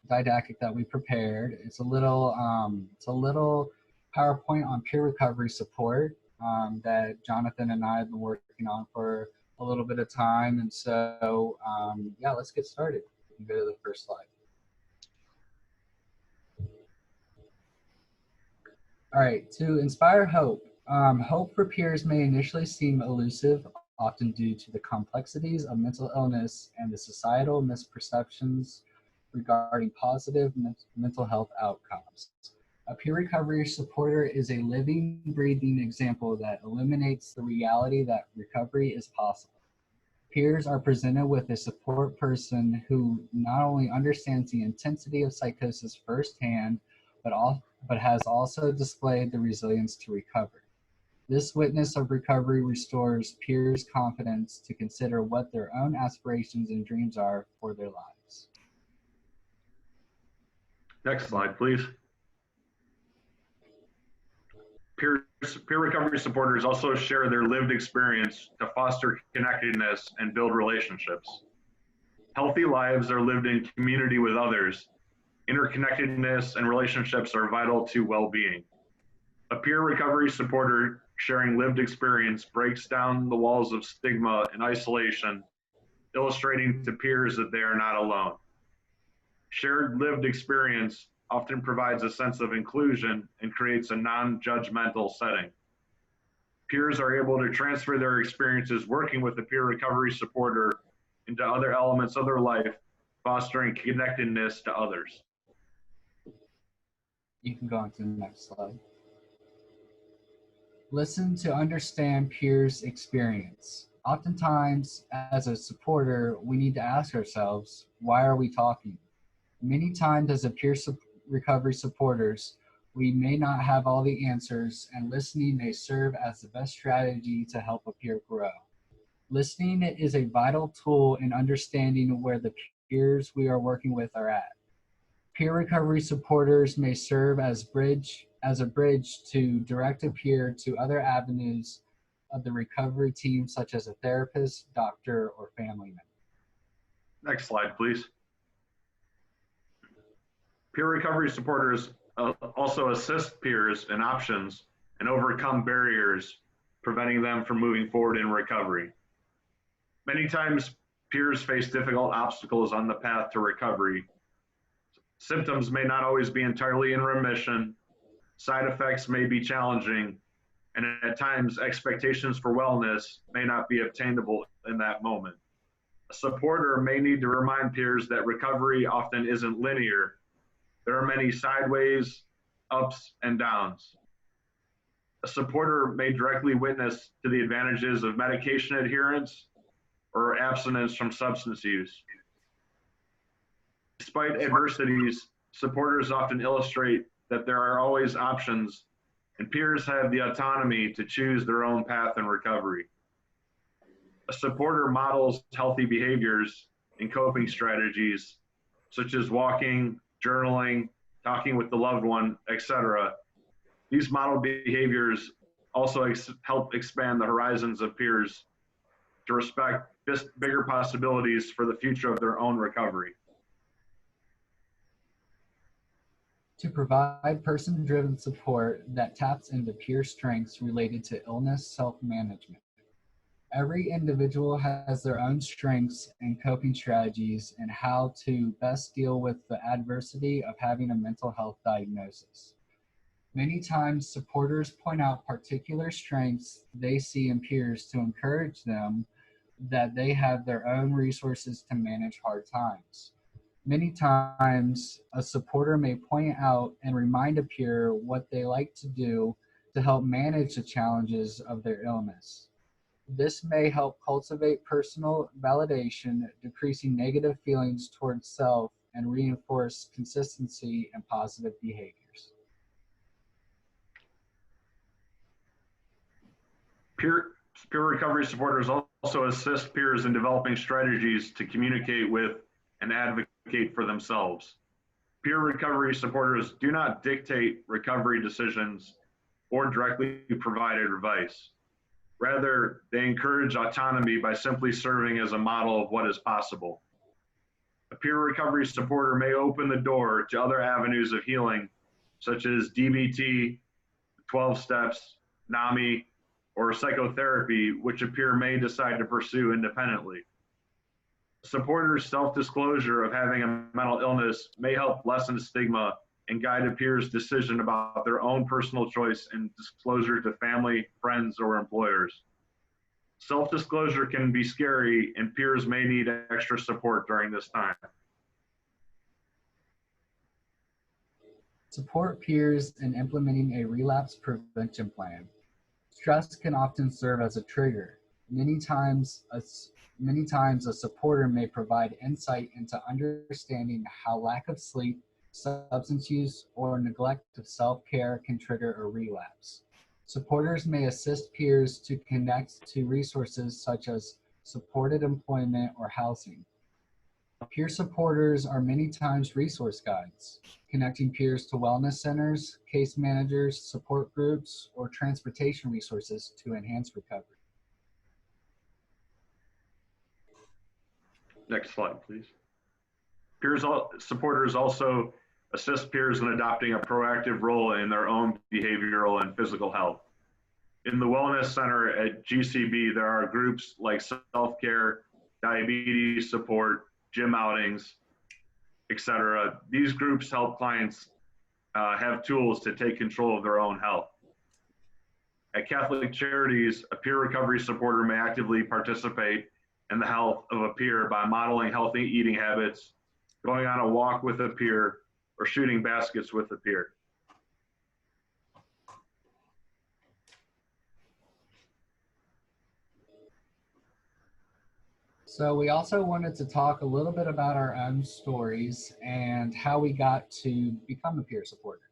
didactic that we prepared. It's a little PowerPoint on peer recovery support that Jonathan and I have been working on for a little bit of time. And so, yeah, let's get started. You can go to the first slide. All right, to inspire hope. Hope for peers may initially seem elusive, often due to the complexities of mental illness and the societal misperceptions regarding positive mental health outcomes. A peer recovery supporter is a living, breathing example that illuminates the reality that recovery is possible. Peers are presented with a support person who not only understands the intensity of psychosis firsthand, but has also displayed the resilience to recover. This witness of recovery restores peers' confidence to consider what their own aspirations and dreams are for their lives. Next slide, please. Peer recovery supporters also share their lived experience to foster connectedness and build relationships. Healthy lives are lived in community with others. Interconnectedness and relationships are vital to well-being. A peer recovery supporter sharing lived experience breaks down the walls of stigma and isolation, illustrating to peers that they are not alone. Shared lived experience often provides a sense of inclusion and creates a non-judgmental setting. Peers are able to transfer their experiences working with a peer recovery supporter into other elements of their life, fostering connectedness to others. You can go on to the next slide. Listen to understand peers' experience. Oftentimes, as a supporter, we need to ask ourselves, why are we talking? Many times as a peer recovery supporters, we may not have all the answers, and listening may serve as the best strategy to help a peer grow. Listening is a vital tool in understanding where the peers we are working with are at. Peer recovery supporters may serve as a bridge to direct a peer to other avenues of the recovery team, such as a therapist, doctor, or family member. Next slide, please. Peer recovery supporters also assist peers in options and overcome barriers, preventing them from moving forward in recovery. Many times, peers face difficult obstacles on the path to recovery. Symptoms may not always be entirely in remission, side effects may be challenging, and at times, expectations for wellness may not be obtainable in that moment. A supporter may need to remind peers that recovery often isn't linear. There are many sideways, ups, and downs. A supporter may directly witness to the advantages of medication adherence or abstinence from substance use. Despite adversities, supporters often illustrate that there are always options, and peers have the autonomy to choose their own path in recovery. A supporter models healthy behaviors and coping strategies, such as walking, journaling, talking with the loved one, etc. These model behaviors also help expand the horizons of peers to respect bigger possibilities for the future of their own recovery. To provide person-driven support that taps into peer strengths related to illness self-management. Every individual has their own strengths and coping strategies and how to best deal with the adversity of having a mental health diagnosis. Many times, supporters point out particular strengths they see in peers to encourage them that they have their own resources to manage hard times. Many times, a supporter may point out and remind a peer what they like to do to help manage the challenges of their illness. This may help cultivate personal validation, decreasing negative feelings towards self, and reinforce consistency and positive behaviors. Peer recovery supporters also assist peers in developing strategies to communicate with and advocate for themselves. Peer recovery supporters do not dictate recovery decisions or directly provide advice. Rather, they encourage autonomy by simply serving as a model of what is possible. A peer recovery supporter may open the door to other avenues of healing, such as DBT, 12 steps, NAMI, or psychotherapy, which a peer may decide to pursue independently. A supporter's self-disclosure of having a mental illness may help lessen stigma and guide a peer's decision about their own personal choice and disclosure to family, friends, or employers. Self-disclosure can be scary, and peers may need extra support during this time. Support peers in implementing a relapse prevention plan. Stress can often serve as a trigger. Many times a supporter may provide insight into understanding how lack of sleep, substance use, or neglect of self-care can trigger a relapse. Supporters may assist peers to connect to resources such as supported employment or housing. Peer supporters are many times resource guides, connecting peers to wellness centers, case managers, support groups, or transportation resources to enhance recovery. Next slide, please. Supporters also assist peers in adopting a proactive role in their own behavioral and physical health. In the Wellness Center at GCB, there are groups like self-care, diabetes support, gym outings, etc. These groups help clients have tools to take control of their own health. At Catholic Charities, a peer recovery supporter may actively participate in the health of a peer by modeling healthy eating habits, going on a walk with a peer, or shooting baskets with a peer. So we also wanted to talk a little bit about our own stories and how we got to become a peer supporter.